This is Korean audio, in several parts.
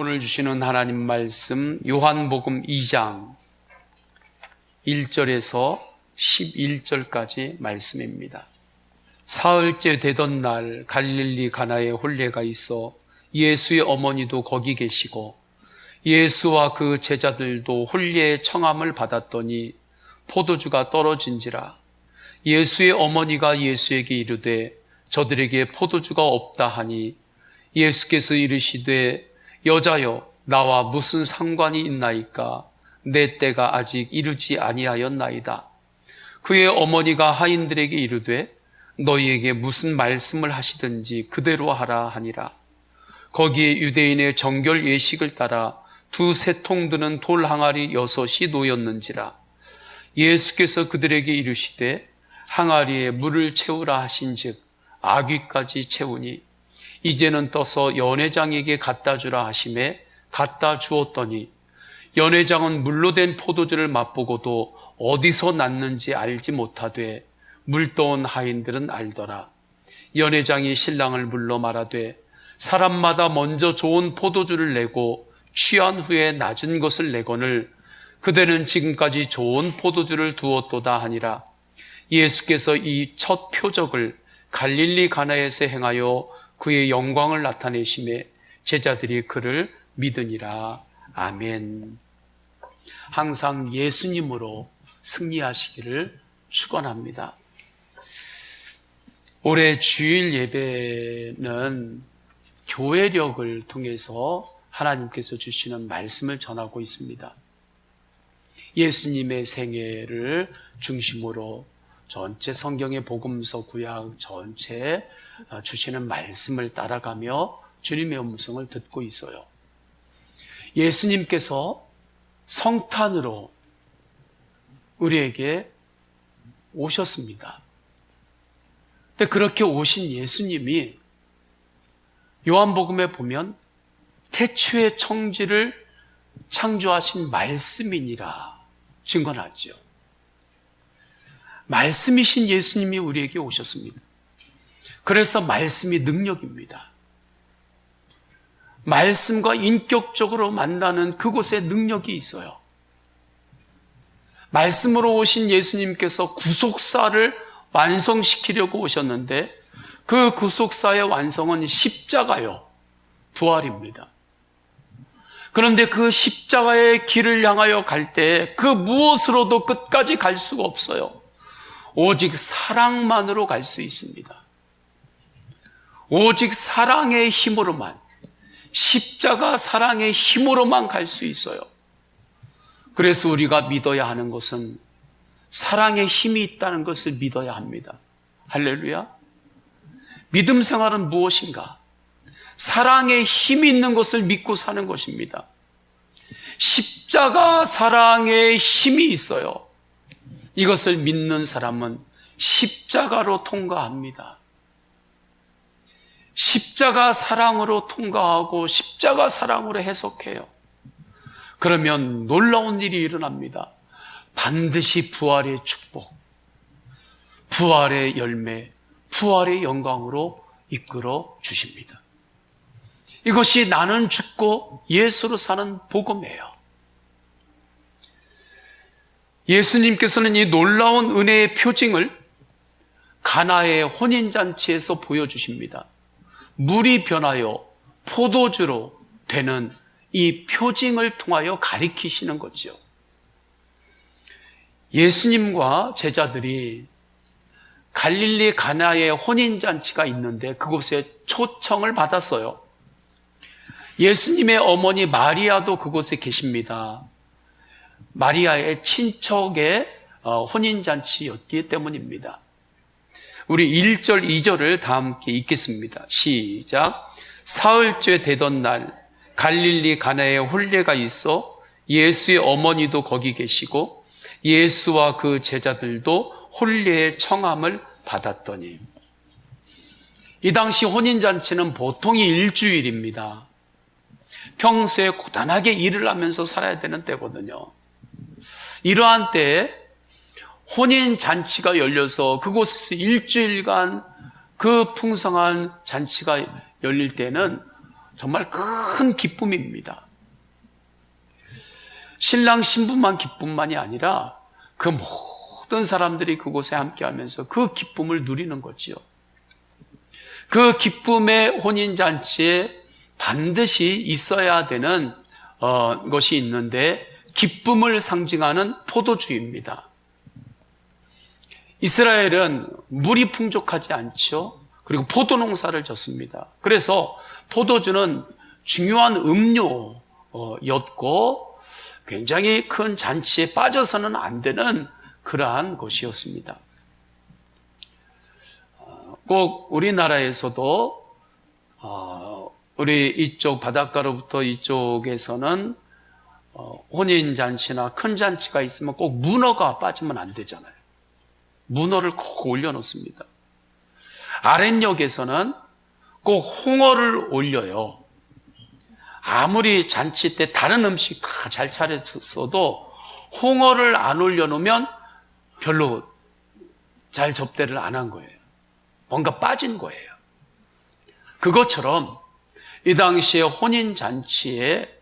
오늘 주시는 하나님 말씀 요한복음 2장 1절에서 11절까지 말씀입니다. 사흘째 되던 날 갈릴리 가나에 혼례가 있어 예수의 어머니도 거기 계시고 예수와 그 제자들도 혼례의 청함을 받았더니 포도주가 떨어진지라. 예수의 어머니가 예수에게 이르되 저들에게 포도주가 없다 하니 예수께서 이르시되 여자여 나와 무슨 상관이 있나이까 내 때가 아직 이르지 아니하였나이다. 그의 어머니가 하인들에게 이르되 너희에게 무슨 말씀을 하시든지 그대로 하라 하니라. 거기에 유대인의 정결 예식을 따라 두세 통 드는 돌 항아리 6이 놓였는지라. 예수께서 그들에게 이르시되 항아리에 물을 채우라 하신즉 아귀까지 채우니 이제는 떠서 연회장에게 갖다 주라 하심에 갖다 주었더니 연회장은 물로 된 포도주를 맛보고도 어디서 났는지 알지 못하되 물떠온 하인들은 알더라. 연회장이 신랑을 불러 말하되 사람마다 먼저 좋은 포도주를 내고 취한 후에 낮은 것을 내거늘 그대는 지금까지 좋은 포도주를 두었도다 하니라. 예수께서 이 첫 표적을 갈릴리 가나에서 행하여 그의 영광을 나타내심에 제자들이 그를 믿으니라. 아멘. 항상 예수님으로 승리하시기를 축원합니다. 올해 주일 예배는 교회력을 통해서 하나님께서 주시는 말씀을 전하고 있습니다. 예수님의 생애를 중심으로 전체 성경의 복음서 구약 전체 주시는 말씀을 따라가며 주님의 음성을 듣고 있어요. 예수님께서 성탄으로 우리에게 오셨습니다. 근데 그렇게 오신 예수님이 요한복음에 보면 태초의 청지를 창조하신 말씀이니라 증언하죠. 말씀이신 예수님이 우리에게 오셨습니다. 그래서 말씀이 능력입니다. 말씀과 인격적으로 만나는 그곳에 능력이 있어요. 말씀으로 오신 예수님께서 구속사를 완성시키려고 오셨는데 그 구속사의 완성은 십자가요, 부활입니다. 그런데 그 십자가의 길을 향하여 갈 때 그 무엇으로도 끝까지 갈 수가 없어요. 오직 사랑만으로 갈 수 있습니다. 오직 사랑의 힘으로만, 십자가 사랑의 힘으로만 갈 수 있어요. 그래서 우리가 믿어야 하는 것은 사랑의 힘이 있다는 것을 믿어야 합니다. 할렐루야. 믿음 생활은 무엇인가? 사랑의 힘이 있는 것을 믿고 사는 것입니다. 십자가 사랑의 힘이 있어요. 이것을 믿는 사람은 십자가로 통과합니다. 십자가 사랑으로 통과하고 십자가 사랑으로 해석해요. 그러면 놀라운 일이 일어납니다. 반드시 부활의 축복, 부활의 열매, 부활의 영광으로 이끌어 주십니다. 이것이 나는 죽고 예수로 사는 복음이에요. 예수님께서는 이 놀라운 은혜의 표징을 가나의 혼인잔치에서 보여주십니다. 물이 변하여 포도주로 되는 이 표징을 통하여 가리키시는 거죠. 예수님과 제자들이 갈릴리 가나의 혼인잔치가 있는데 그곳에 초청을 받았어요. 예수님의 어머니 마리아도 그곳에 계십니다. 마리아의 친척의 혼인잔치였기 때문입니다. 우리 1절, 2절을 다 함께 읽겠습니다. 시작. 사흘째 되던 날 갈릴리 가나에 혼례가 있어 예수의 어머니도 거기 계시고 예수와 그 제자들도 혼례의 청함을 받았더니. 이 당시 혼인잔치는 보통이 일주일입니다. 평소에 고단하게 일을 하면서 살아야 되는 때거든요. 이러한 때에 혼인잔치가 열려서 그곳에서 일주일간 그 풍성한 잔치가 열릴 때는 정말 큰 기쁨입니다. 신랑 신부만 기쁨만이 아니라 그 모든 사람들이 그곳에 함께하면서 그 기쁨을 누리는 거지요. 그 기쁨의 혼인잔치에 반드시 있어야 되는 것이 있는데 기쁨을 상징하는 포도주입니다. 이스라엘은 물이 풍족하지 않죠. 그리고 포도 농사를 졌습니다. 그래서 포도주는 중요한 음료였고 굉장히 큰 잔치에 빠져서는 안 되는 그러한 것이었습니다. 꼭 우리나라에서도 우리 이쪽 바닷가로부터 이쪽에서는 혼인잔치나 큰 잔치가 있으면 꼭 문어가 빠지면 안 되잖아요. 문어를 꼭 올려놓습니다. 아랫역에서는 꼭 홍어를 올려요. 아무리 잔치 때 다른 음식 다 잘 차렸어도 홍어를 안 올려놓으면 별로 잘 접대를 안 한 거예요. 뭔가 빠진 거예요. 그것처럼 이 당시에 혼인잔치에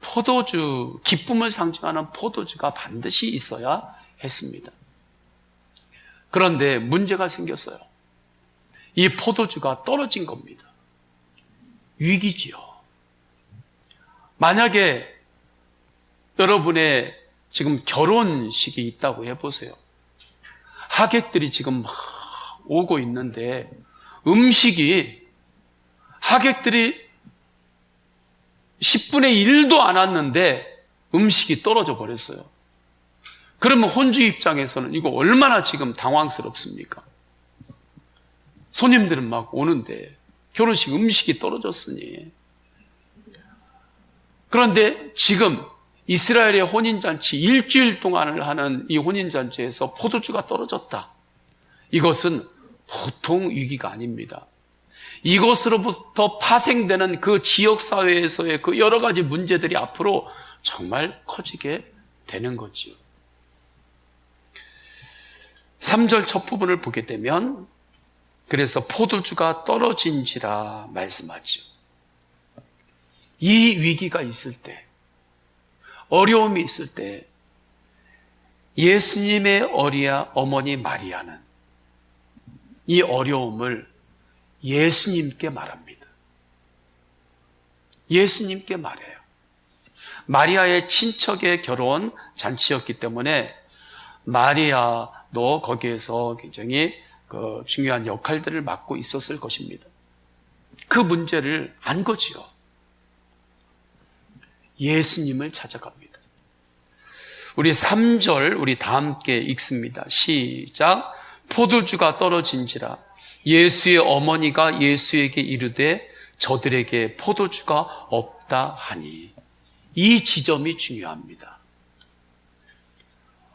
포도주, 기쁨을 상징하는 포도주가 반드시 있어야 했습니다. 그런데 문제가 생겼어요. 이 포도주가 떨어진 겁니다. 위기지요. 만약에 여러분의 지금 결혼식이 있다고 해보세요. 하객들이 지금 막 오고 있는데 음식이 하객들이 10분의 1도 안 왔는데 음식이 떨어져 버렸어요. 그러면 혼주 입장에서는 이거 얼마나 지금 당황스럽습니까? 손님들은 막 오는데 결혼식 음식이 떨어졌으니. 그런데 지금 이스라엘의 혼인잔치 일주일 동안을 하는 이 혼인잔치에서 포도주가 떨어졌다. 이것은 보통 위기가 아닙니다. 이것으로부터 파생되는 그 지역사회에서의 그 여러 가지 문제들이 앞으로 정말 커지게 되는 거지요. 3절 첫 부분을 보게 되면 그래서 포도주가 떨어진지라 말씀하죠. 이 위기가 있을 때, 어려움이 있을 때 예수님의 어머니 마리아는 이 어려움을 예수님께 말합니다. 예수님께 말해요. 마리아의 친척의 결혼 잔치였기 때문에 마리아도 거기에서 굉장히 중요한 역할들을 맡고 있었을 것입니다. 그 문제를 안 거지요. 예수님을 찾아갑니다. 우리 3절 우리 다 함께 읽습니다. 시작. 포도주가 떨어진지라 예수의 어머니가 예수에게 이르되 저들에게 포도주가 없다 하니. 이 지점이 중요합니다.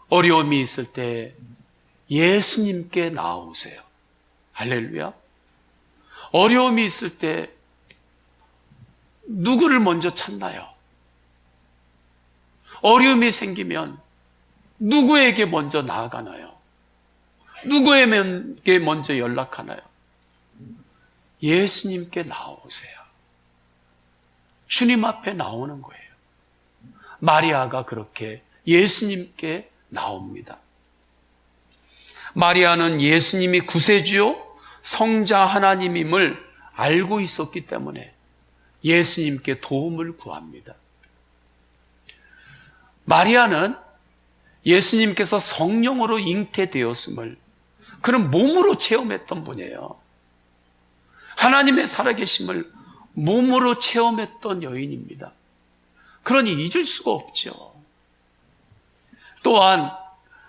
어려움이 있을 때 예수님께 나아오세요. 할렐루야. 어려움이 있을 때 누구를 먼저 찾나요? 어려움이 생기면 누구에게 먼저 나아가나요? 누구에게 먼저 연락하나요? 예수님께 나오세요. 주님 앞에 나오는 거예요. 마리아가 그렇게 예수님께 나옵니다. 마리아는 예수님이 구세주요 성자 하나님임을 알고 있었기 때문에 예수님께 도움을 구합니다. 마리아는 예수님께서 성령으로 잉태되었음을 그는 몸으로 체험했던 분이에요. 하나님의 살아계심을 몸으로 체험했던 여인입니다. 그러니 잊을 수가 없죠. 또한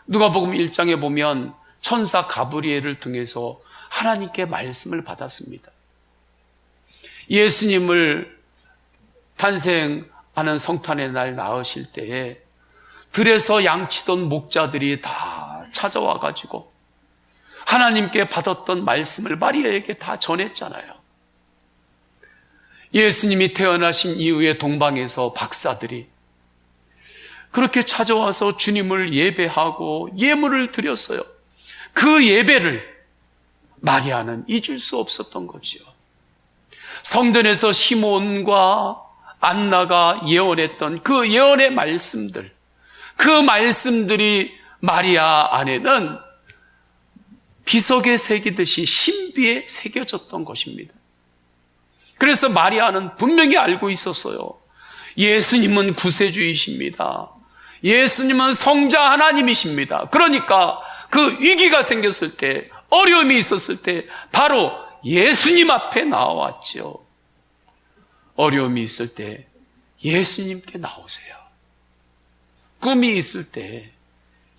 누가복음 1장에 보면 천사 가브리엘을 통해서 하나님께 말씀을 받았습니다. 예수님을 탄생하는 성탄의 날 낳으실 때에 들에서 양치던 목자들이 다 찾아와가지고 하나님께 받았던 말씀을 마리아에게 다 전했잖아요. 예수님이 태어나신 이후에 동방에서 박사들이 그렇게 찾아와서 주님을 예배하고 예물을 드렸어요. 그 예배를 마리아는 잊을 수 없었던 거지요. 성전에서 시몬과 안나가 예언했던 그 예언의 말씀들, 그 말씀들이 마리아 안에는 비석에 새기듯이 신비에 새겨졌던 것입니다. 그래서 마리아는 분명히 알고 있었어요. 예수님은 구세주이십니다. 예수님은 성자 하나님이십니다. 그러니까 그 위기가 생겼을 때, 어려움이 있었을 때 바로 예수님 앞에 나왔죠. 어려움이 있을 때 예수님께 나오세요. 꿈이 있을 때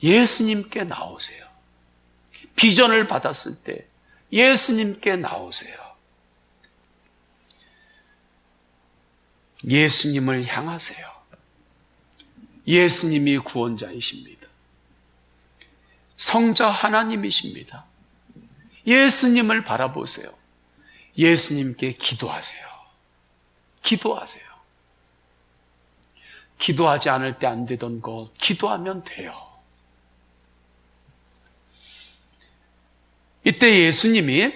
예수님께 나오세요. 비전을 받았을 때 예수님께 나오세요. 예수님을 향하세요. 예수님이 구원자이십니다. 성자 하나님이십니다. 예수님을 바라보세요. 예수님께 기도하세요. 기도하세요. 기도하지 않을 때 안 되던 것 기도하면 돼요. 이때 예수님이,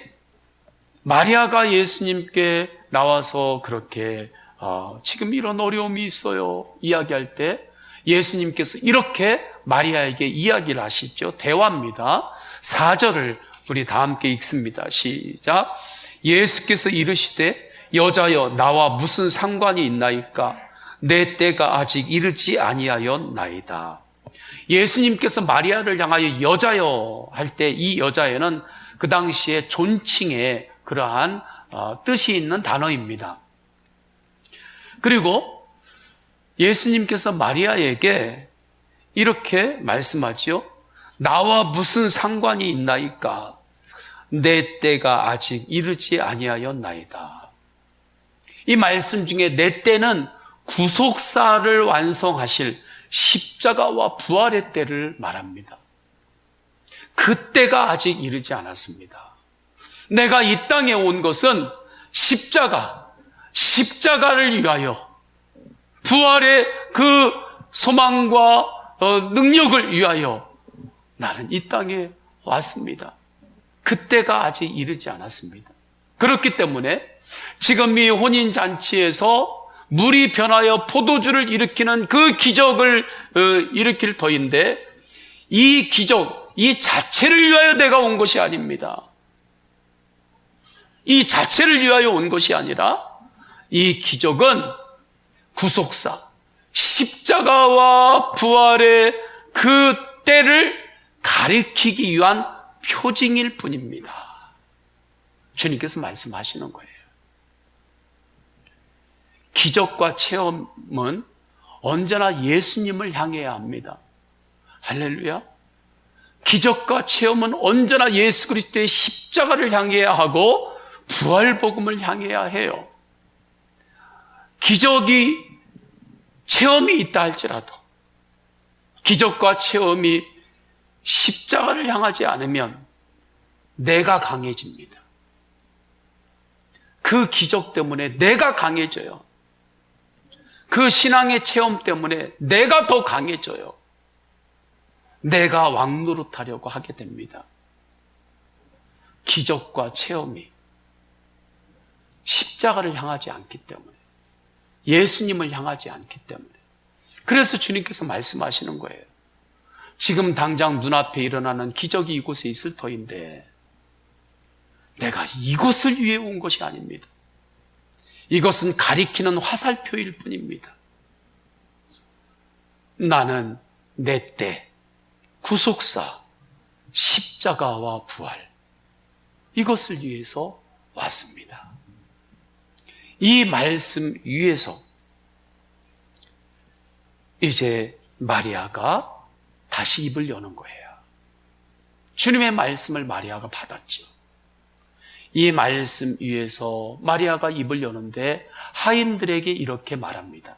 마리아가 예수님께 나와서 그렇게 지금 이런 어려움이 있어요 이야기할 때 예수님께서 이렇게 마리아에게 이야기를 하시죠. 대화입니다. 4절을 우리 다 함께 읽습니다. 시작. 예수께서 이르시되 여자여 나와 무슨 상관이 있나이까? 내 때가 아직 이르지 아니하였나이다. 예수님께서 마리아를 향하여 여자여 할 때 이 여자여는 그 당시에 존칭의 그러한 뜻이 있는 단어입니다. 그리고 예수님께서 마리아에게 이렇게 말씀하지요. 나와 무슨 상관이 있나이까? 내 때가 아직 이르지 아니하였나이다. 이 말씀 중에 내 때는 구속사를 완성하실 십자가와 부활의 때를 말합니다. 그 때가 아직 이르지 않았습니다. 내가 이 땅에 온 것은 십자가를 위하여, 부활의 그 소망과 능력을 위하여 나는 이 땅에 왔습니다. 그때가 아직 이르지 않았습니다. 그렇기 때문에 지금 이 혼인잔치에서 물이 변하여 포도주를 일으키는 그 기적을 일으킬 터인데, 이 기적, 이 자체를 위하여 내가 온 것이 아닙니다. 이 자체를 위하여 온 것이 아니라 이 기적은 구속사, 십자가와 부활의 그 때를 가리키기 위한 표징일 뿐입니다. 주님께서 말씀하시는 거예요. 기적과 체험은 언제나 예수님을 향해야 합니다. 할렐루야. 기적과 체험은 언제나 예수 그리스도의 십자가를 향해야 하고 부활복음을 향해야 해요. 기적이, 체험이 있다 할지라도 기적과 체험이 십자가를 향하지 않으면 내가 강해집니다. 그 기적 때문에 내가 강해져요. 그 신앙의 체험 때문에 내가 더 강해져요. 내가 왕노릇하려고 하게 됩니다. 기적과 체험이 십자가를 향하지 않기 때문에, 예수님을 향하지 않기 때문에. 그래서 주님께서 말씀하시는 거예요. 지금 당장 눈앞에 일어나는 기적이 이곳에 있을 터인데 내가 이것을 위해 온 것이 아닙니다. 이것은 가리키는 화살표일 뿐입니다. 나는 내 때, 구속사, 십자가와 부활, 이것을 위해서 왔습니다. 이 말씀 위에서 이제 마리아가 다시 입을 여는 거예요. 주님의 말씀을 마리아가 받았죠. 이 말씀 위에서 마리아가 입을 여는데 하인들에게 이렇게 말합니다.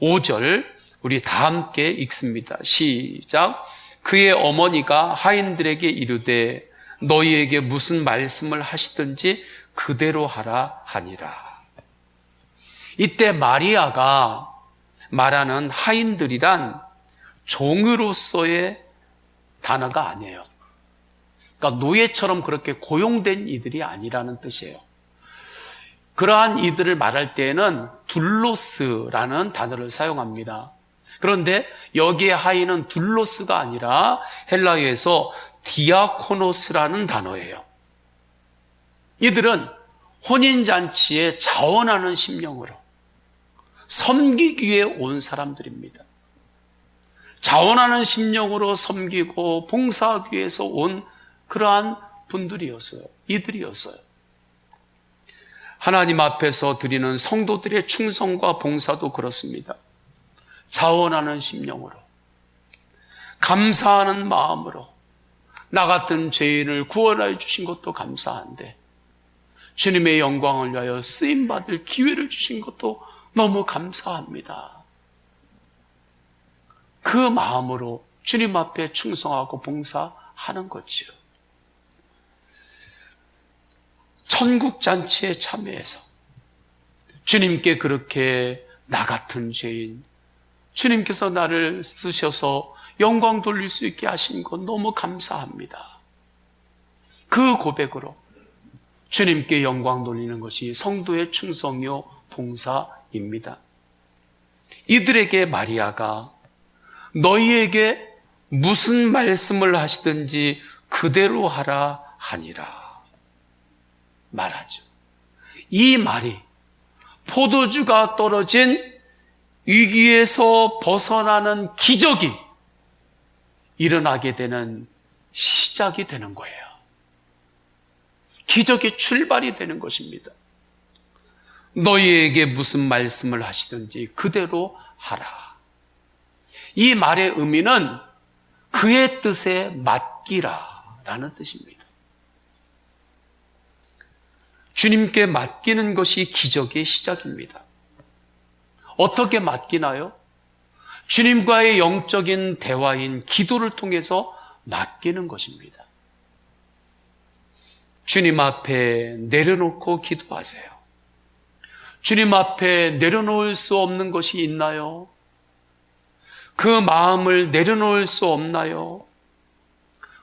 5절 우리 다 함께 읽습니다. 시작. 그의 어머니가 하인들에게 이르되 너희에게 무슨 말씀을 하시든지 그대로 하라 하니라. 이때 마리아가 말하는 하인들이란 종으로서의 단어가 아니에요. 그러니까 노예처럼 그렇게 고용된 이들이 아니라는 뜻이에요. 그러한 이들을 말할 때에는 둘로스라는 단어를 사용합니다. 그런데 여기에 하인은 둘로스가 아니라 헬라어에서 디아코노스라는 단어예요. 이들은 혼인잔치에 자원하는 심령으로 섬기기 위해 온 사람들입니다. 자원하는 심령으로 섬기고 봉사하기 위해서 온 그러한 분들이었어요. 이들이었어요. 하나님 앞에서 드리는 성도들의 충성과 봉사도 그렇습니다. 자원하는 심령으로, 감사하는 마음으로, 나 같은 죄인을 구원하여 주신 것도 감사한데 주님의 영광을 위하여 쓰임받을 기회를 주신 것도 너무 감사합니다. 그 마음으로 주님 앞에 충성하고 봉사하는 거지요. 천국 잔치에 참여해서 주님께 그렇게 나 같은 죄인, 주님께서 나를 쓰셔서 영광 돌릴 수 있게 하신 것 너무 감사합니다. 그 고백으로 주님께 영광 돌리는 것이 성도의 충성이요 봉사입니다. 이들에게 마리아가 너희에게 무슨 말씀을 하시든지 그대로 하라 하니라 말하죠. 이 말이 포도주가 떨어진 위기에서 벗어나는 기적이 일어나게 되는 시작이 되는 거예요. 기적의 출발이 되는 것입니다. 너희에게 무슨 말씀을 하시든지 그대로 하라. 이 말의 의미는 그의 뜻에 맡기라 라는 뜻입니다. 주님께 맡기는 것이 기적의 시작입니다. 어떻게 맡기나요? 주님과의 영적인 대화인 기도를 통해서 맡기는 것입니다. 주님 앞에 내려놓고 기도하세요. 주님 앞에 내려놓을 수 없는 것이 있나요? 그 마음을 내려놓을 수 없나요?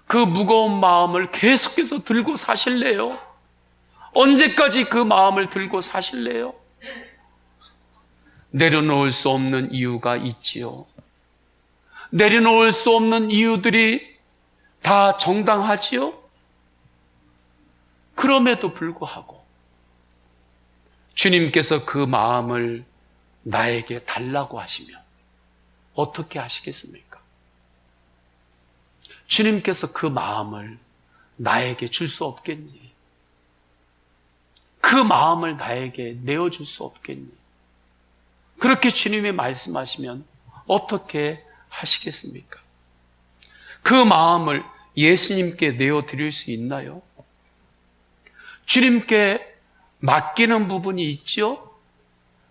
그 무거운 마음을 계속해서 들고 사실래요? 언제까지 그 마음을 들고 사실래요? 내려놓을 수 없는 이유가 있지요. 내려놓을 수 없는 이유들이 다 정당하지요? 그럼에도 불구하고 주님께서 그 마음을 나에게 달라고 하시면 어떻게 하시겠습니까? 주님께서 그 마음을 나에게 줄 수 없겠니? 그 마음을 나에게 내어줄 수 없겠니? 그렇게 주님이 말씀하시면 어떻게 하시겠습니까? 그 마음을 예수님께 내어드릴 수 있나요? 주님께 맡기는 부분이 있죠?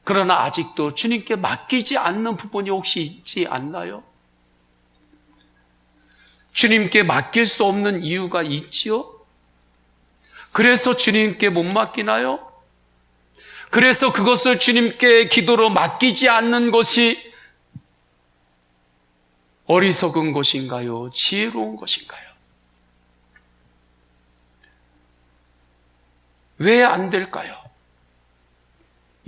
그러나 아직도 주님께 맡기지 않는 부분이 혹시 있지 않나요? 주님께 맡길 수 없는 이유가 있지요? 그래서 주님께 못 맡기나요? 그래서 그것을 주님께 기도로 맡기지 않는 것이 어리석은 것인가요? 지혜로운 것인가요? 왜 안 될까요?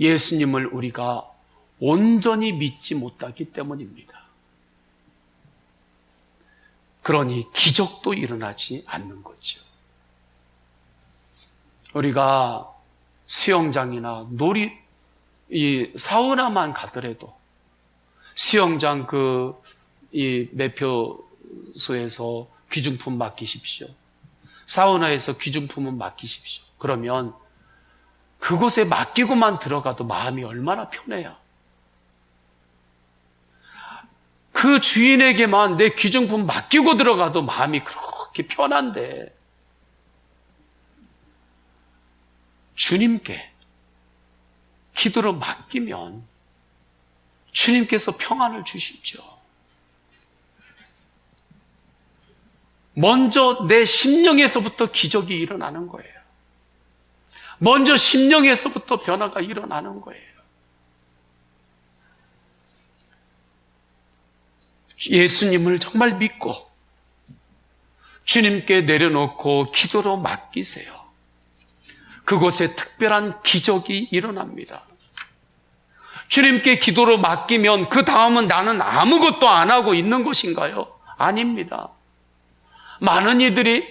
예수님을 우리가 온전히 믿지 못하기 때문입니다. 그러니 기적도 일어나지 않는 거죠. 우리가 수영장이나 이 사우나만 가더라도 수영장 이 매표소에서 귀중품 맡기십시오. 사우나에서 귀중품은 맡기십시오. 그러면 그곳에 맡기고만 들어가도 마음이 얼마나 편해요. 그 주인에게만 내 귀중품 맡기고 들어가도 마음이 그렇게 편한데 주님께 기도로 맡기면 주님께서 평안을 주시죠. 먼저 내 심령에서부터 기적이 일어나는 거예요. 먼저 심령에서부터 변화가 일어나는 거예요. 예수님을 정말 믿고 주님께 내려놓고 기도로 맡기세요. 그 그곳에 특별한 기적이 일어납니다. 주님께 기도로 맡기면 그 다음은 나는 아무것도 안 하고 있는 것인가요? 아닙니다. 많은 이들이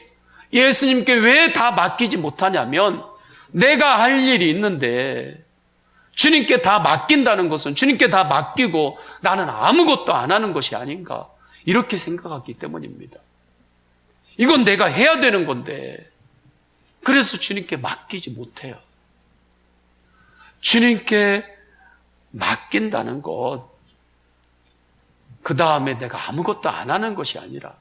예수님께 왜 다 맡기지 못하냐면 내가 할 일이 있는데 주님께 다 맡긴다는 것은 주님께 다 맡기고 나는 아무것도 안 하는 것이 아닌가 이렇게 생각하기 때문입니다. 이건 내가 해야 되는 건데 그래서 주님께 맡기지 못해요. 주님께 맡긴다는 것, 그 다음에 내가 아무것도 안 하는 것이 아니라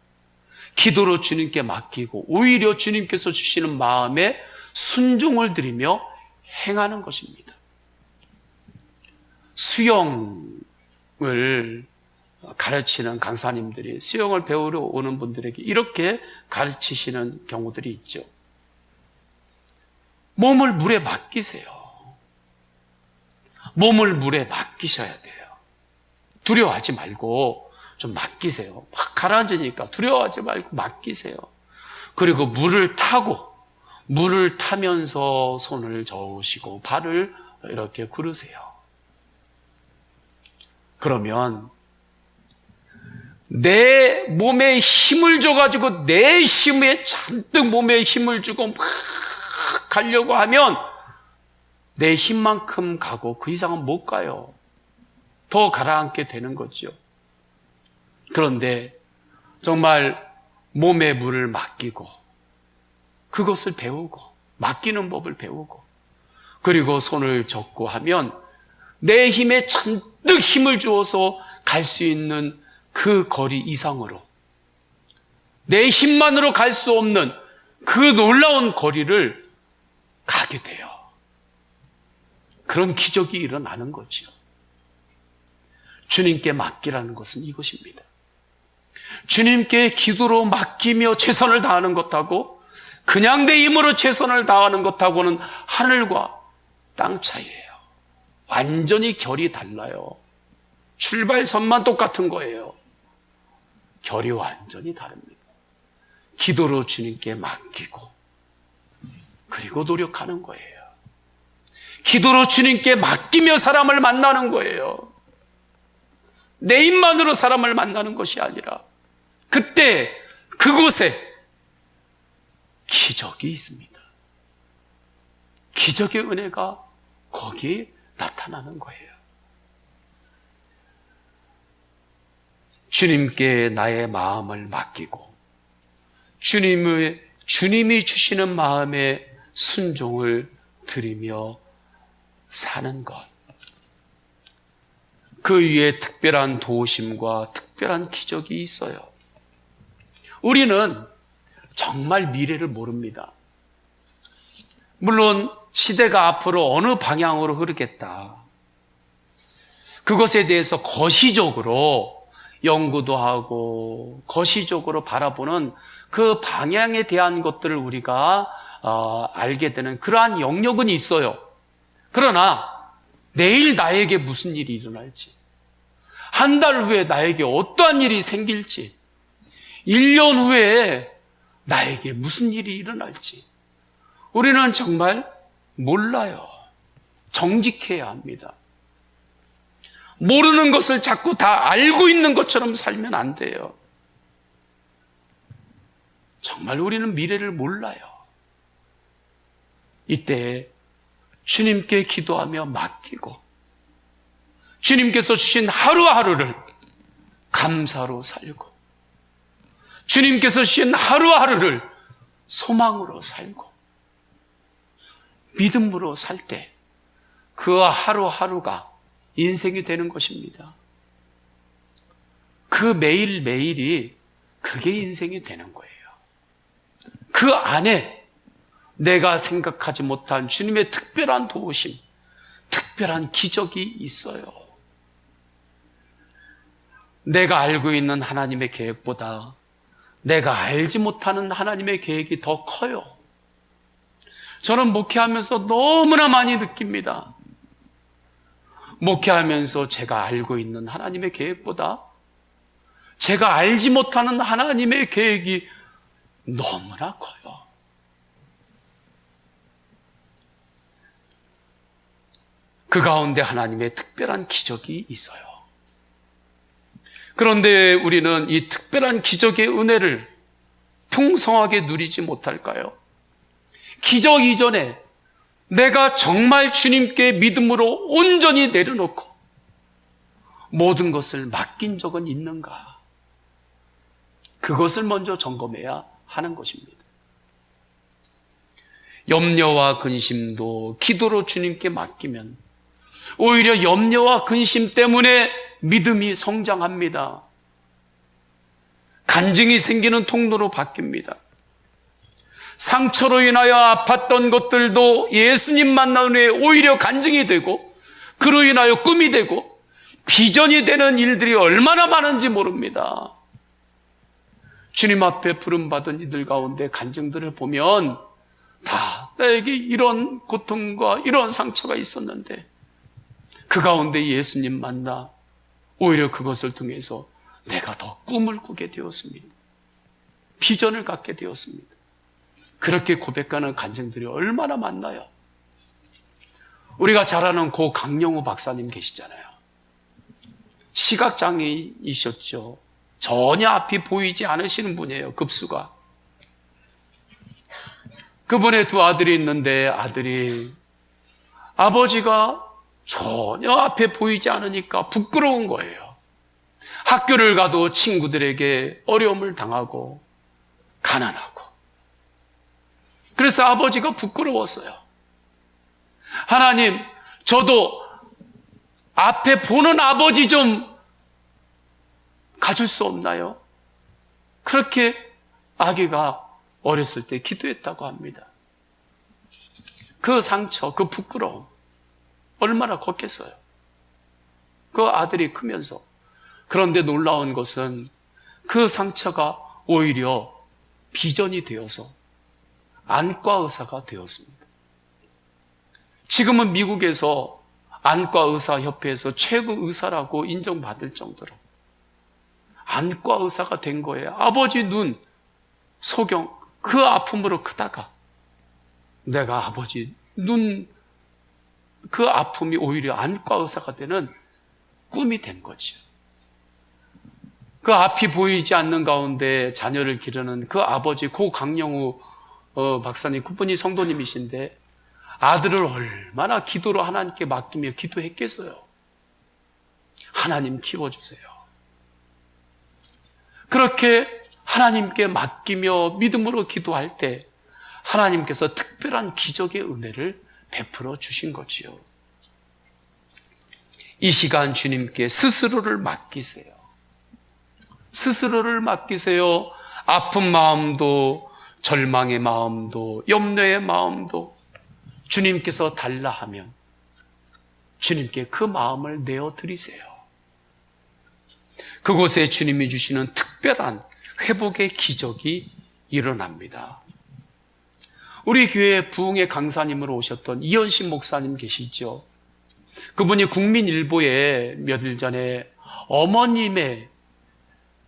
기도로 주님께 맡기고 오히려 주님께서 주시는 마음에 순종을 드리며 행하는 것입니다. 수영을 가르치는 강사님들이 수영을 배우러 오는 분들에게 이렇게 가르치시는 경우들이 있죠. 몸을 물에 맡기세요. 몸을 물에 맡기셔야 돼요. 두려워하지 말고 좀 맡기세요. 막 가라앉으니까 두려워하지 말고 맡기세요. 그리고 물을 타면서 손을 저으시고 발을 이렇게 구르세요. 그러면 내 몸에 힘을 줘가지고 내 힘에 잔뜩 몸에 힘을 주고 막 가려고 하면 내 힘만큼 가고 그 이상은 못 가요. 더 가라앉게 되는 거죠. 그런데 정말 몸에 물을 맡기고 그것을 배우고 맡기는 법을 배우고 그리고 손을 젓고 하면 내 힘에 잔뜩 힘을 주어서 갈 수 있는 그 거리 이상으로 내 힘만으로 갈 수 없는 그 놀라운 거리를 가게 돼요. 그런 기적이 일어나는 거죠. 주님께 맡기라는 것은 이것입니다. 주님께 기도로 맡기며 최선을 다하는 것하고 그냥 내 힘으로 최선을 다하는 것하고는 하늘과 땅 차이예요. 완전히 결이 달라요. 출발선만 똑같은 거예요. 결이 완전히 다릅니다. 기도로 주님께 맡기고 그리고 노력하는 거예요. 기도로 주님께 맡기며 사람을 만나는 거예요. 내 힘만으로 사람을 만나는 것이 아니라 그때 그곳에 기적이 있습니다. 기적의 은혜가 거기에 나타나는 거예요. 주님께 나의 마음을 맡기고 주님이 주시는 마음에 순종을 드리며 사는 것. 그 위에 특별한 도우심과 특별한 기적이 있어요. 우리는 정말 미래를 모릅니다. 물론 시대가 앞으로 어느 방향으로 흐르겠다. 그것에 대해서 거시적으로 연구도 하고 거시적으로 바라보는 그 방향에 대한 것들을 우리가 알게 되는 그러한 영역은 있어요. 그러나 내일 나에게 무슨 일이 일어날지, 한 달 후에 나에게 어떠한 일이 생길지, 1년 후에 나에게 무슨 일이 일어날지 우리는 정말 몰라요. 정직해야 합니다. 모르는 것을 자꾸 다 알고 있는 것처럼 살면 안 돼요. 정말 우리는 미래를 몰라요. 이때 주님께 기도하며 맡기고 주님께서 주신 하루하루를 감사로 살고 주님께서 주신 하루하루를 소망으로 살고 믿음으로 살 때 그 하루하루가 인생이 되는 것입니다. 그 매일매일이 그게 인생이 되는 거예요. 그 안에 내가 생각하지 못한 주님의 특별한 도우심, 특별한 기적이 있어요. 내가 알고 있는 하나님의 계획보다 내가 알지 못하는 하나님의 계획이 더 커요. 저는 목회하면서 너무나 많이 느낍니다. 목회하면서 제가 알고 있는 하나님의 계획보다 제가 알지 못하는 하나님의 계획이 너무나 커요. 그 가운데 하나님의 특별한 기적이 있어요. 그런데 우리는 이 특별한 기적의 은혜를 풍성하게 누리지 못할까요? 기적 이전에 내가 정말 주님께 믿음으로 온전히 내려놓고 모든 것을 맡긴 적은 있는가? 그것을 먼저 점검해야 하는 것입니다. 염려와 근심도 기도로 주님께 맡기면 오히려 염려와 근심 때문에 믿음이 성장합니다. 간증이 생기는 통로로 바뀝니다. 상처로 인하여 아팠던 것들도 예수님 만난 후에 오히려 간증이 되고 그로 인하여 꿈이 되고 비전이 되는 일들이 얼마나 많은지 모릅니다. 주님 앞에 부름받은 이들 가운데 간증들을 보면 다 나에게 이런 고통과 이런 상처가 있었는데 그 가운데 예수님 만나 오히려 그것을 통해서 내가 더 꿈을 꾸게 되었습니다. 비전을 갖게 되었습니다. 그렇게 고백하는 간증들이 얼마나 많나요? 우리가 잘 아는 고 강영우 박사님 계시잖아요. 시각장애이셨죠. 전혀 앞이 보이지 않으시는 분이에요. 급수가. 그분의 두 아들이 있는데 아들이 아버지가 전혀 앞에 보이지 않으니까 부끄러운 거예요. 학교를 가도 친구들에게 어려움을 당하고 가난하고. 그래서 아버지가 부끄러웠어요. 하나님, 저도 앞에 보는 아버지 좀 가질 수 없나요? 그렇게 아기가 어렸을 때 기도했다고 합니다. 그 상처, 그 부끄러움 얼마나 컸겠어요. 그 아들이 크면서. 그런데 놀라운 것은 그 상처가 오히려 비전이 되어서 안과 의사가 되었습니다. 지금은 미국에서 안과 의사 협회에서 최고 의사라고 인정받을 정도로 안과 의사가 된 거예요. 아버지 눈, 소경, 그 아픔으로 크다가 내가 아버지 눈, 그 아픔이 오히려 안과 의사가 되는 꿈이 된 거죠. 그 앞이 보이지 않는 가운데 자녀를 기르는 그 아버지 고 강영우 박사님, 그분이 성도님이신데 아들을 얼마나 기도로 하나님께 맡기며 기도했겠어요. 하나님 키워주세요. 그렇게 하나님께 맡기며 믿음으로 기도할 때 하나님께서 특별한 기적의 은혜를 베풀어 주신 거지요. 이 시간 주님께 스스로를 맡기세요. 스스로를 맡기세요. 아픈 마음도 절망의 마음도 염려의 마음도 주님께서 달라 하면 주님께 그 마음을 내어드리세요. 그곳에 주님이 주시는 특별한 회복의 기적이 일어납니다. 우리 교회 부흥의 강사님으로 오셨던 이현식 목사님 계시죠? 그분이 국민일보에 며칠 전에 어머님의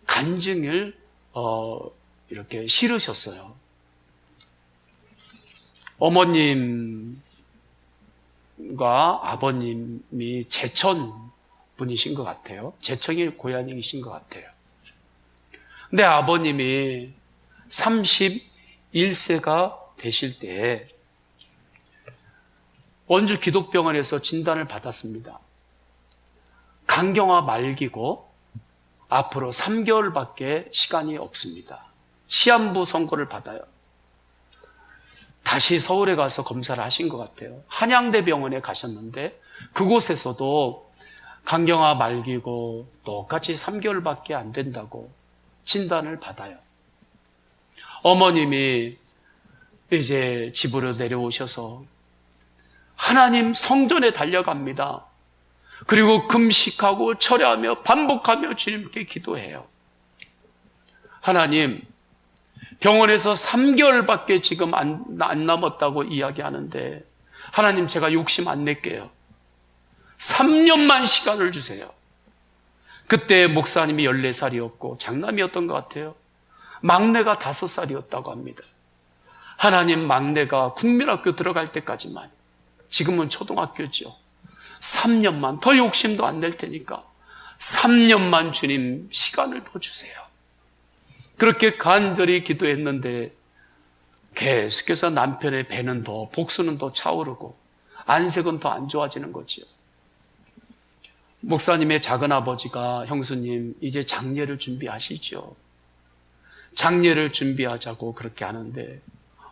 간증을 이렇게 실으셨어요. 어머님과 아버님이 제천 분이신 것 같아요. 제천이 고향이신 것 같아요. 근데 아버님이 31세가 되실 때 원주 기독병원에서 진단을 받았습니다. 간경화 말기고 앞으로 3개월밖에 시간이 없습니다. 시한부 선고를 받아요. 다시 서울에 가서 검사를 하신 것 같아요. 한양대 병원에 가셨는데 그곳에서도 간경화 말기고 똑같이 3개월밖에 안 된다고 진단을 받아요. 어머님이 이제 집으로 내려오셔서 하나님 성전에 달려갑니다. 그리고 금식하고 철야하며 반복하며 주님께 기도해요. 하나님, 병원에서 3개월밖에 지금 안 남았다고 이야기하는데 하나님, 제가 욕심 안 낼게요. 3년만 시간을 주세요. 그때 목사님이 14살이었고 장남이었던 것 같아요. 막내가 5살이었다고 합니다. 하나님, 막내가 국민학교 들어갈 때까지만, 지금은 초등학교죠, 3년만, 더 욕심도 안 낼 테니까 3년만 주님 시간을 더 주세요. 그렇게 간절히 기도했는데 계속해서 남편의 배는 더, 복수는 더 차오르고 안색은 더 안 좋아지는 거지요. 목사님의 작은아버지가 형수님 이제 장례를 준비하시죠. 장례를 준비하자고 그렇게 하는데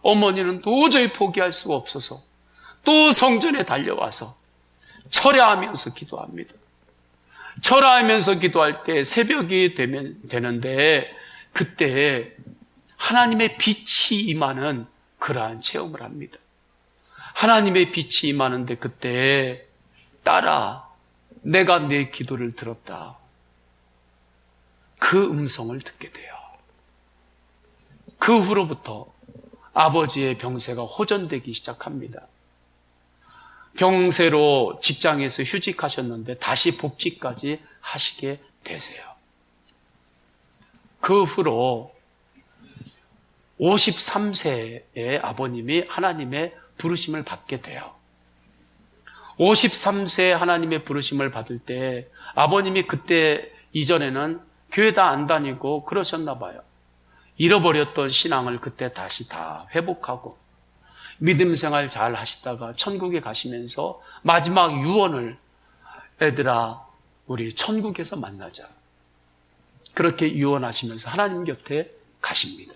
어머니는 도저히 포기할 수가 없어서 또 성전에 달려와서 철야하면서 기도합니다. 철야하면서 기도할 때 새벽이 되는데 그때 하나님의 빛이 임하는 그러한 체험을 합니다. 하나님의 빛이 임하는데 그때 딸아, 내가 내 기도를 들었다. 그 음성을 듣게 돼요. 그 후로부터 아버지의 병세가 호전되기 시작합니다. 병세로 직장에서 휴직하셨는데 다시 복직까지 하시게 되세요. 그 후로 53세의 아버님이 하나님의 부르심을 받게 돼요. 53세 하나님의 부르심을 받을 때 아버님이 그때 이전에는 교회 다 안 다니고 그러셨나 봐요. 잃어버렸던 신앙을 그때 다시 다 회복하고 믿음 생활 잘 하시다가 천국에 가시면서 마지막 유언을 애들아 우리 천국에서 만나자. 그렇게 유언하시면서 하나님 곁에 가십니다.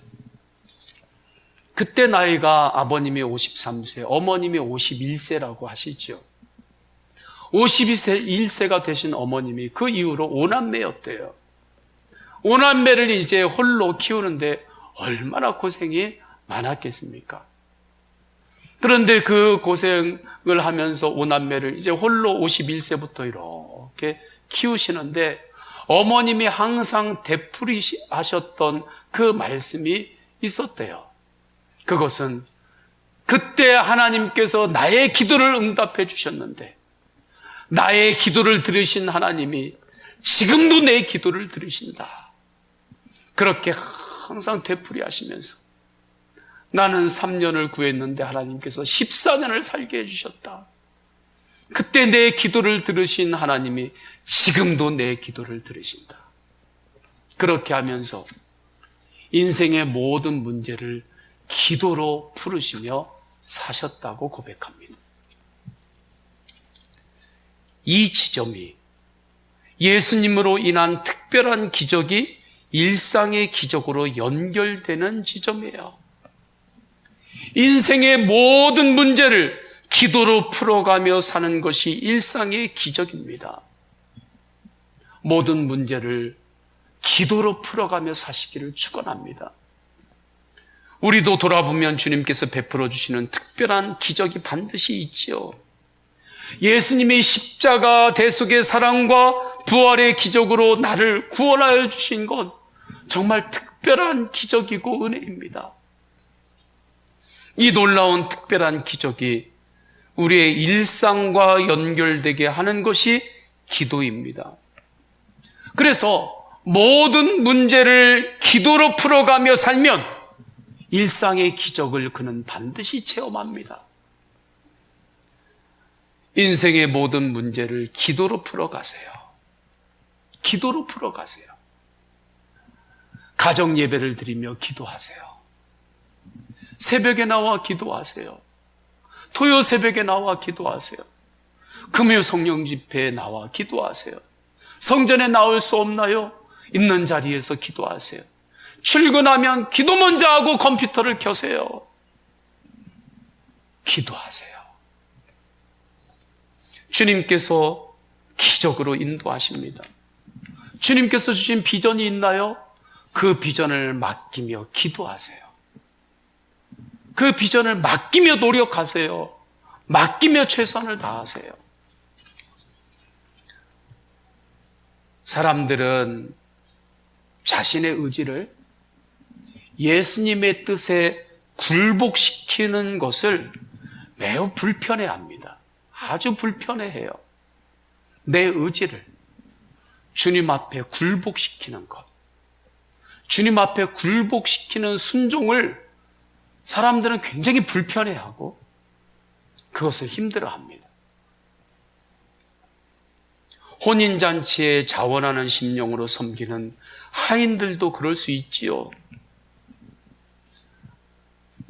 그때 나이가 아버님이 53세, 어머님이 51세라고 하시죠. 51세가 되신 어머님이 그 이후로 5남매였대요. 5남매를 이제 홀로 키우는데 얼마나 고생이 많았겠습니까? 그런데 그 고생을 하면서 5남매를 이제 홀로 51세부터 이렇게 키우시는데 어머님이 항상 되풀이하셨던 그 말씀이 있었대요. 그것은 그때 하나님께서 나의 기도를 응답해 주셨는데 나의 기도를 들으신 하나님이 지금도 내 기도를 들으신다. 그렇게 항상 되풀이하시면서 나는 3년을 구했는데 하나님께서 14년을 살게 해주셨다. 그때 내 기도를 들으신 하나님이 지금도 내 기도를 들으신다. 그렇게 하면서 인생의 모든 문제를 기도로 풀으시며 사셨다고 고백합니다. 이 지점이 예수님으로 인한 특별한 기적이 일상의 기적으로 연결되는 지점이에요. 인생의 모든 문제를 기도로 풀어가며 사는 것이 일상의 기적입니다. 모든 문제를 기도로 풀어가며 사시기를 축원합니다. 우리도 돌아보면 주님께서 베풀어 주시는 특별한 기적이 반드시 있지요. 예수님의 십자가 대속의 사랑과 부활의 기적으로 나를 구원하여 주신 것 정말 특별한 기적이고 은혜입니다. 이 놀라운 특별한 기적이 우리의 일상과 연결되게 하는 것이 기도입니다. 그래서 모든 문제를 기도로 풀어가며 살면 일상의 기적을 그는 반드시 체험합니다. 인생의 모든 문제를 기도로 풀어가세요. 기도로 풀어가세요. 가정 예배를 드리며 기도하세요. 새벽에 나와 기도하세요. 토요 새벽에 나와 기도하세요. 금요 성령 집회에 나와 기도하세요. 성전에 나올 수 없나요? 있는 자리에서 기도하세요. 출근하면 기도 먼저 하고 컴퓨터를 켜세요. 기도하세요. 주님께서 기적으로 인도하십니다. 주님께서 주신 비전이 있나요? 그 비전을 맡기며 기도하세요. 그 비전을 맡기며 노력하세요. 맡기며 최선을 다하세요. 사람들은 자신의 의지를 예수님의 뜻에 굴복시키는 것을 매우 불편해합니다. 아주 불편해해요. 내 의지를 주님 앞에 굴복시키는 것, 주님 앞에 굴복시키는 순종을 사람들은 굉장히 불편해하고 그것을 힘들어합니다. 혼인잔치에 자원하는 심령으로 섬기는 하인들도 그럴 수 있지요.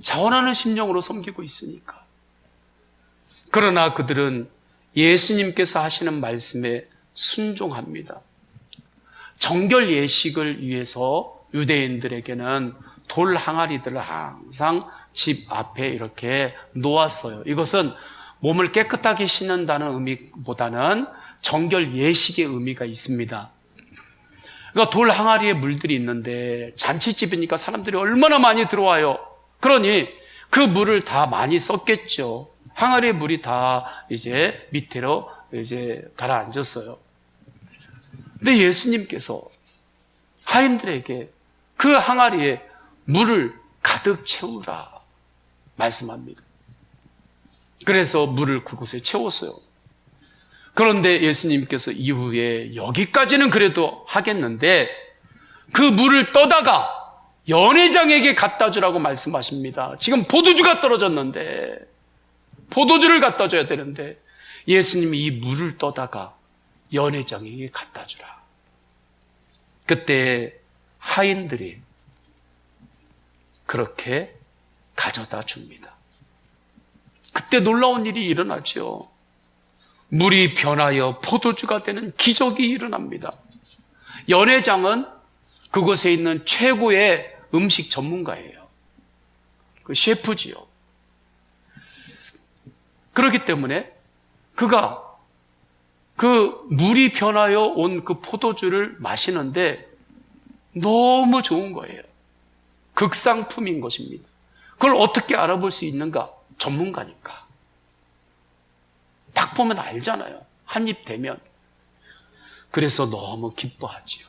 자원하는 심령으로 섬기고 있으니까. 그러나 그들은 예수님께서 하시는 말씀에 순종합니다. 정결 예식을 위해서 유대인들에게는 돌 항아리들을 항상 집 앞에 이렇게 놓았어요. 이것은 몸을 깨끗하게 씻는다는 의미보다는 정결 예식의 의미가 있습니다. 그러니까 돌 항아리에 물들이 있는데 잔치집이니까 사람들이 얼마나 많이 들어와요. 그러니 그 물을 다 많이 썼겠죠. 항아리의 물이 다 이제 밑으로 이제 가라앉았어요. 근데 예수님께서 하인들에게 그 항아리에 물을 가득 채우라 말씀합니다. 그래서 물을 그곳에 채웠어요. 그런데 예수님께서 이후에 여기까지는 그래도 하겠는데 그 물을 떠다가 연회장에게 갖다 주라고 말씀하십니다. 지금 포도주가 떨어졌는데 포도주를 갖다 줘야 되는데 예수님이 이 물을 떠다가 연회장에게 갖다 주라. 그때 하인들이 그렇게 가져다 줍니다. 그때 놀라운 일이 일어나죠. 물이 변하여 포도주가 되는 기적이 일어납니다. 연회장은 그곳에 있는 최고의 음식 전문가예요. 그 셰프지요. 그렇기 때문에 그가 그 물이 변하여 온 그 포도주를 마시는데 너무 좋은 거예요. 극상품인 것입니다. 그걸 어떻게 알아볼 수 있는가? 전문가니까. 딱 보면 알잖아요. 한 입 대면. 그래서 너무 기뻐하지요.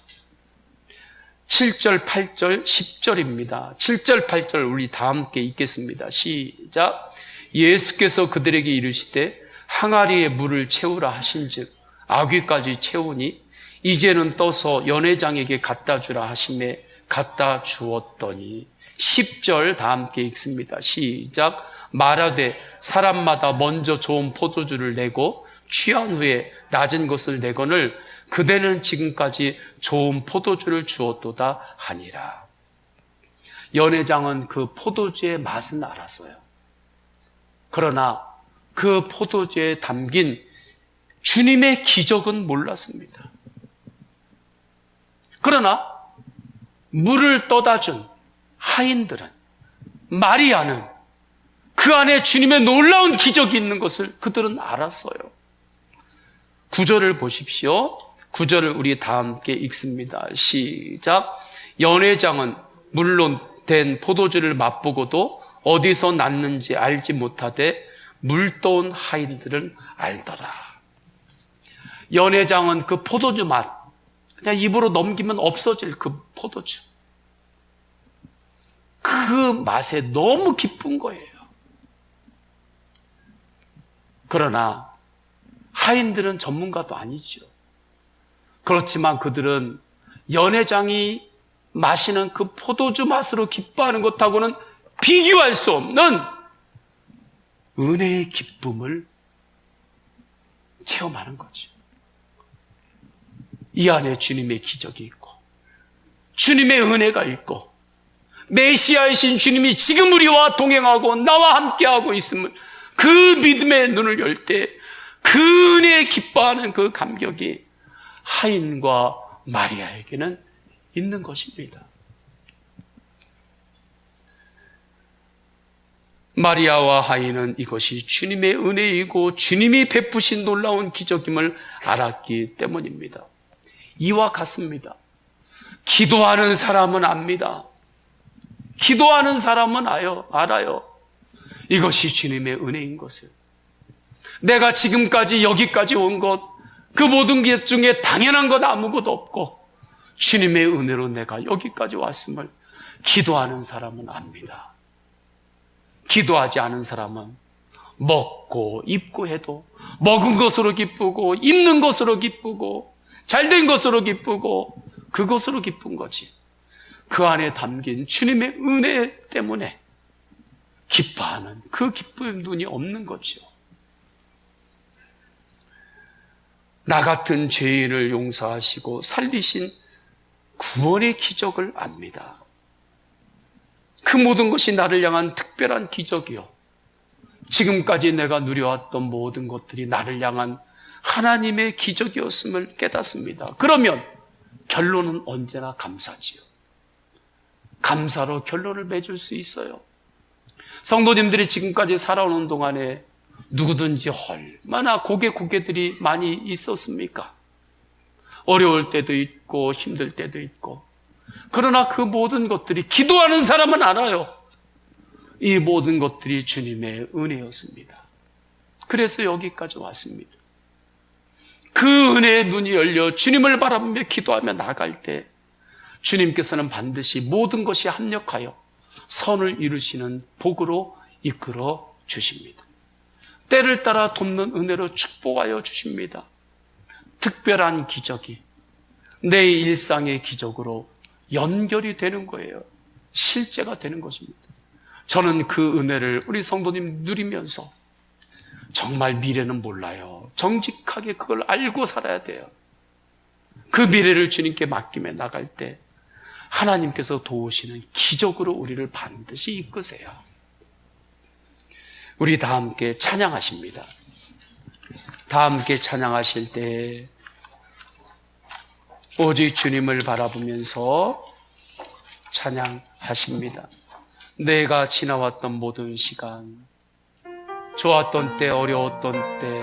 7절, 8절, 10절입니다. 7절, 8절 우리 다 함께 읽겠습니다. 시작. 예수께서 그들에게 이르시되 항아리에 물을 채우라 하신즉 아귀까지 채우니 이제는 떠서 연회장에게 갖다 주라 하심에 갖다 주었더니 10절 다 함께 읽습니다. 시작. 말하되 사람마다 먼저 좋은 포도주를 내고 취한 후에 낮은 것을 내거늘 그대는 지금까지 좋은 포도주를 주었도다 하니라. 연회장은 그 포도주의 맛은 알았어요. 그러나 그 포도주에 담긴 주님의 기적은 몰랐습니다. 그러나 물을 떠다 준 하인들은, 마리아는 그 안에 주님의 놀라운 기적이 있는 것을 그들은 알았어요. 9절을 보십시오. 9절을 우리 다 함께 읽습니다. 시작. 연회장은 물로 된 포도주를 맛보고도 어디서 났는지 알지 못하되 물떠온 하인들은 알더라. 연회장은 그 포도주 맛, 그냥 입으로 넘기면 없어질 그 포도주, 그 맛에 너무 기쁜 거예요. 그러나 하인들은 전문가도 아니죠. 그렇지만 그들은 연회장이 마시는 그 포도주 맛으로 기뻐하는 것하고는 비교할 수 없는 은혜의 기쁨을 체험하는 거죠. 이 안에 주님의 기적이 있고 주님의 은혜가 있고 메시아이신 주님이 지금 우리와 동행하고 나와 함께하고 있음을, 그 믿음의 눈을 열 때 그 은혜에 기뻐하는 그 감격이 하인과 마리아에게는 있는 것입니다. 마리아와 하인은 이것이 주님의 은혜이고 주님이 베푸신 놀라운 기적임을 알았기 때문입니다. 이와 같습니다. 기도하는 사람은 압니다. 기도하는 사람은 알아요. 이것이 주님의 은혜인 것을. 내가 지금까지 여기까지 온 것, 그 모든 것 중에 당연한 것 아무것도 없고 주님의 은혜로 내가 여기까지 왔음을 기도하는 사람은 압니다. 기도하지 않은 사람은 먹고 입고 해도 먹은 것으로 기쁘고 입는 것으로 기쁘고 잘된 것으로 기쁘고 그것으로 기쁜 거지, 그 안에 담긴 주님의 은혜 때문에 기뻐하는 그 기쁨의 눈이 없는 거죠. 나 같은 죄인을 용서하시고 살리신 구원의 기적을 압니다. 그 모든 것이 나를 향한 특별한 기적이요, 지금까지 내가 누려왔던 모든 것들이 나를 향한 하나님의 기적이었음을 깨닫습니다. 그러면 결론은 언제나 감사지요. 감사로 결론을 맺을 수 있어요. 성도님들이 지금까지 살아오는 동안에 누구든지 얼마나 고개들이 많이 있었습니까? 어려울 때도 있고 힘들 때도 있고, 그러나 그 모든 것들이 기도하는 사람은 알아요. 이 모든 것들이 주님의 은혜였습니다. 그래서 여기까지 왔습니다. 그 은혜의 눈이 열려 주님을 바라보며 기도하며 나갈 때 주님께서는 반드시 모든 것이 합력하여 선을 이루시는 복으로 이끌어 주십니다. 때를 따라 돕는 은혜로 축복하여 주십니다. 특별한 기적이 내 일상의 기적으로 연결이 되는 거예요. 실제가 되는 것입니다. 저는 그 은혜를 우리 성도님 누리면서 정말 미래는 몰라요. 정직하게 그걸 알고 살아야 돼요. 그 미래를 주님께 맡기며 나갈 때 하나님께서 도우시는 기적으로 우리를 반드시 이끄세요. 우리 다 함께 찬양하십니다. 다 함께 찬양하실 때 오직 주님을 바라보면서 찬양하십니다. 내가 지나왔던 모든 시간, 좋았던 때, 어려웠던 때,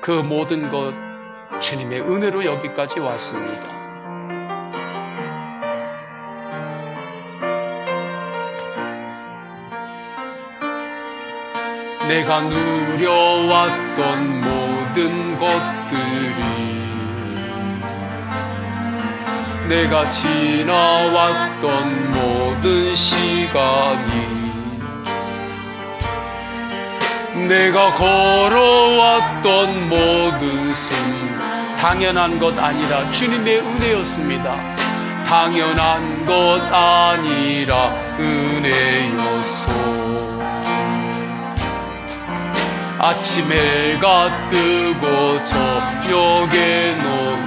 그 모든 것 주님의 은혜로 여기까지 왔습니다. 내가 누려왔던 모든 것들이, 내가 지나왔던 모든 시간이, 내가 걸어왔던 모든 순간, 당연한 것 아니라 주님의 은혜였습니다. 당연한 것 아니라 은혜였소. 아침 해가 뜨고 저녁에 노을,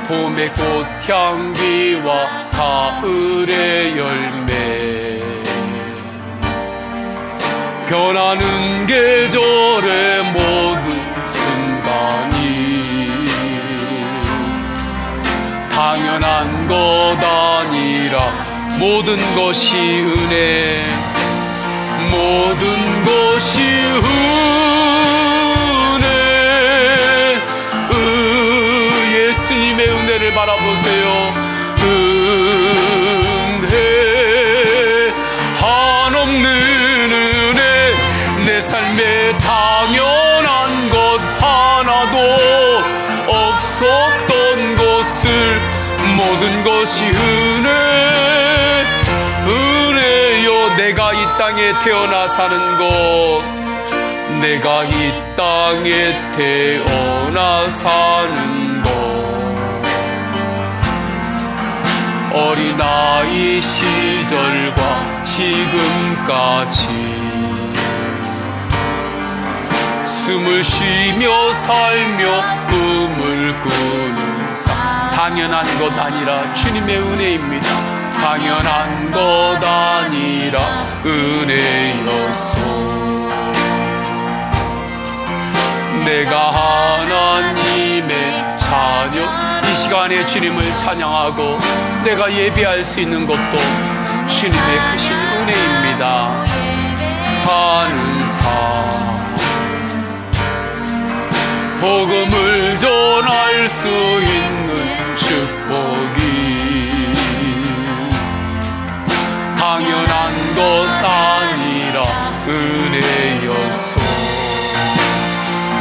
봄의 꽃향기와 가을의 열매, 변하는 계절의 모든 순간이 당연한 것 아니라 모든 것이 은혜, 모든 것이 은혜. 예수님의 은혜를 바라보세요. 은혜, 한없는 은혜. 내 삶에 당연한 것 하나도 없었던 것을 모든 것이 은혜, 은혜요. 내가 이 땅에 태어나 사는 것, 내가 이 땅에 태어나 사는 것, 어린아이 시절과 지금까지 숨을 쉬며 살며 꿈을 꾸는 삶, 당연한 것 아니라 주님의 은혜입니다. 당연한 것 아니라 은혜였소. 내가 하나님의 자녀, 이 시간에 주님을 찬양하고 내가 예배할 수 있는 것도 주님의 크신 은혜입니다. 하는 삶, 복음을 전할 수 있는 축복이 당연한 것 아니라 은혜였소.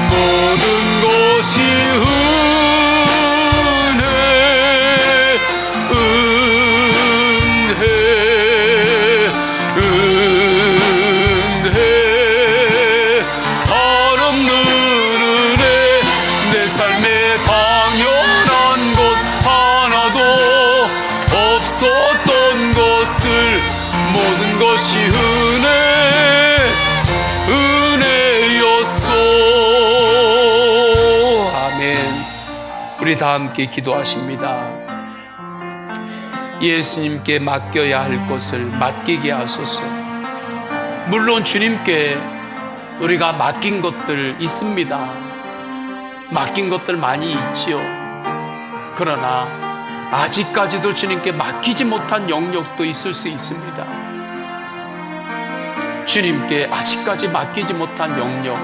모든 것이 은혜, 은혜, 은혜. 한없는 은혜. 내 삶에 당연한 것 하나도 없었던 것을 모든 것이 은혜, 은혜였소. 우리 다 함께 기도하십니다. 예수님께 맡겨야 할 것을 맡기게 하소서. 물론 주님께 우리가 맡긴 것들 있습니다. 맡긴 것들 많이 있지요. 그러나 아직까지도 주님께 맡기지 못한 영역도 있을 수 있습니다. 주님께 아직까지 맡기지 못한 영역,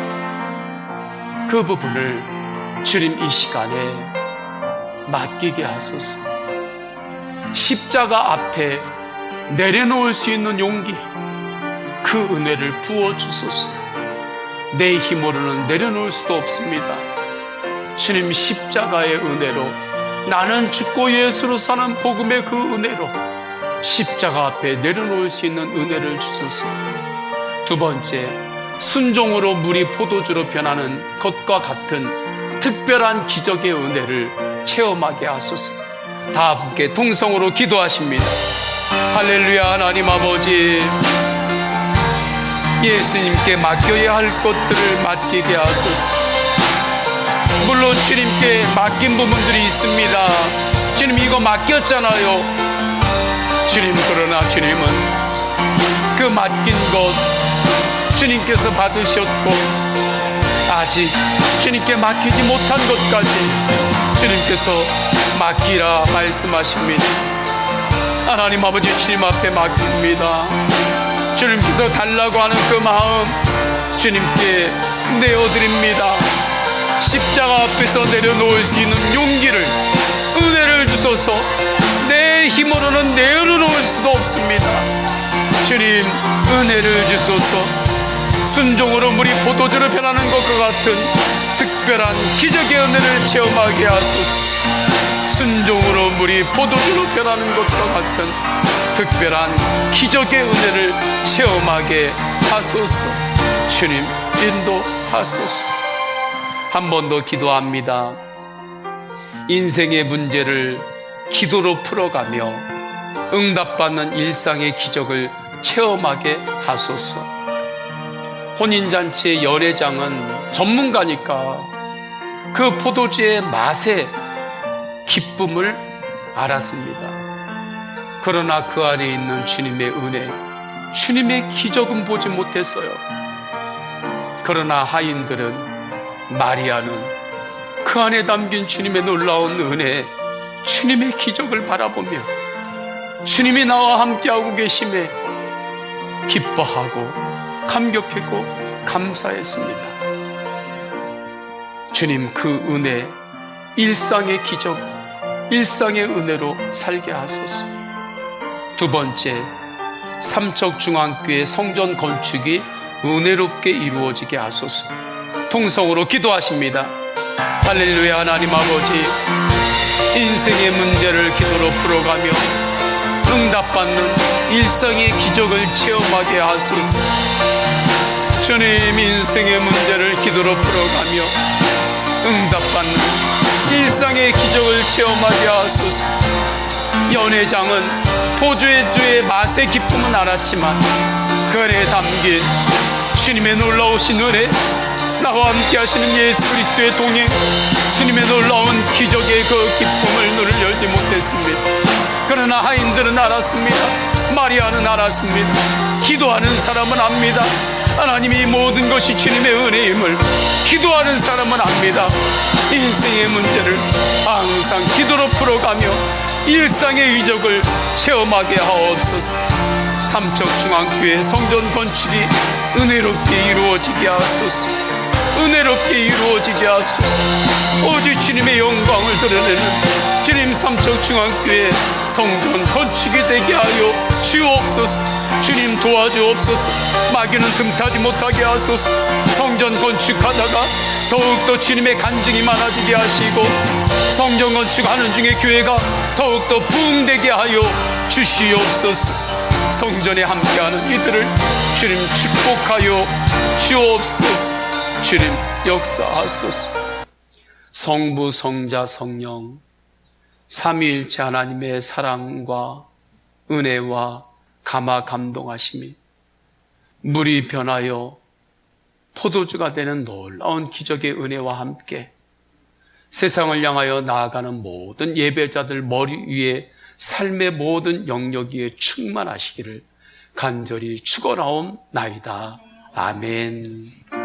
그 부분을 주님 이 시간에 맡기게 하소서. 십자가 앞에 내려놓을 수 있는 용기, 그 은혜를 부어주소서. 내 힘으로는 내려놓을 수도 없습니다. 주님 십자가의 은혜로, 나는 죽고 예수로 사는 복음의 그 은혜로 십자가 앞에 내려놓을 수 있는 은혜를 주소서. 두 번째, 순종으로 물이 포도주로 변하는 것과 같은 특별한 기적의 은혜를 체험하게 하소서. 다 함께 통성으로 기도하십니다. 할렐루야. 하나님 아버지, 예수님께 맡겨야 할 것들을 맡기게 하소서. 물론 주님께 맡긴 부분들이 있습니다. 주님 이거 맡겼잖아요. 주님, 그러나 주님은 그 맡긴 것 주님께서 받으셨고, 아직 주님께 맡기지 못한 것까지 주님께서 맡기라 말씀하십니다. 하나님 아버지, 주님 앞에 맡깁니다. 주님께서 달라고 하는 그 마음 주님께 내어드립니다. 십자가 앞에서 내려놓을 수 있는 용기를, 은혜를 주소서. 내 힘으로는 내려놓을 수도 없습니다. 주님, 은혜를 주소서. 순종으로 물이 포도주로 변하는 것과 같은 특별한 기적의 은혜를 체험하게 하소서. 순종으로 물이 포도주로 변하는 것과 같은 특별한 기적의 은혜를 체험하게 하소서. 주님, 인도하소서. 한 번 더 기도합니다. 인생의 문제를 기도로 풀어가며 응답받는 일상의 기적을 체험하게 하소서. 혼인잔치의 연회장은 전문가니까 그 포도주의 맛의 기쁨을 알았습니다. 그러나 그 안에 있는 주님의 은혜, 주님의 기적은 보지 못했어요. 그러나 하인들은, 마리아는 그 안에 담긴 주님의 놀라운 은혜, 주님의 기적을 바라보며 주님이 나와 함께하고 계심에 기뻐하고 감격했고 감사했습니다. 주님, 그 은혜, 일상의 기적, 일상의 은혜로 살게 하소서. 두 번째, 삼척중앙교회 성전 건축이 은혜롭게 이루어지게 하소서. 통성으로 기도하십니다. 할렐루야. 하나님 아버지, 인생의 문제를 기도로 풀어가며 응답받는 일상의 기적을 체험하게 하소서. 주님, 인생의 문제를 기도로 풀어가며 응답받는 일상의 기적을 체험하게 하소서. 연회장은 포도주의 맛의 기쁨은 알았지만 그 안에 담긴 주님의 놀라우신 은혜, 나와 함께 하시는 예수 그리스도의 동행, 주님의 놀라운 기적의 그 기쁨을 눈을 열지 못했습니다. 그러나 하인들은 알았습니다. 마리아는 알았습니다. 기도하는 사람은 압니다. 하나님이 모든 것이 주님의 은혜임을 기도하는 사람은 압니다. 인생의 문제를 항상 기도로 풀어가며 일상의 이적을 체험하게 하옵소서. 삼척중앙교회 성전 건축이 은혜롭게 이루어지게 하소서. 은혜롭게 이루어지게 하소서. 오직 주님의 영광을 드러내는 주님 삼척중앙교회 성전 건축이 되게 하여 주옵소서. 주님 도와주옵소서. 마귀는 틈타지 못하게 하소서. 성전 건축하다가 더욱더 주님의 간증이 많아지게 하시고 성전 건축하는 중에 교회가 더욱더 부흥되게 하여 주시옵소서. 성전에 함께하는 이들을 주님 축복하여 주옵소서. 주님 역사하소서. 성부, 성자, 성령 삼위일체 하나님의 사랑과 은혜와 감화 감동하심이 물이 변하여 포도주가 되는 놀라운 기적의 은혜와 함께 세상을 향하여 나아가는 모든 예배자들 머리 위에 삶의 모든 영역 위에 충만하시기를 간절히 축원하옵나이다. 아멘.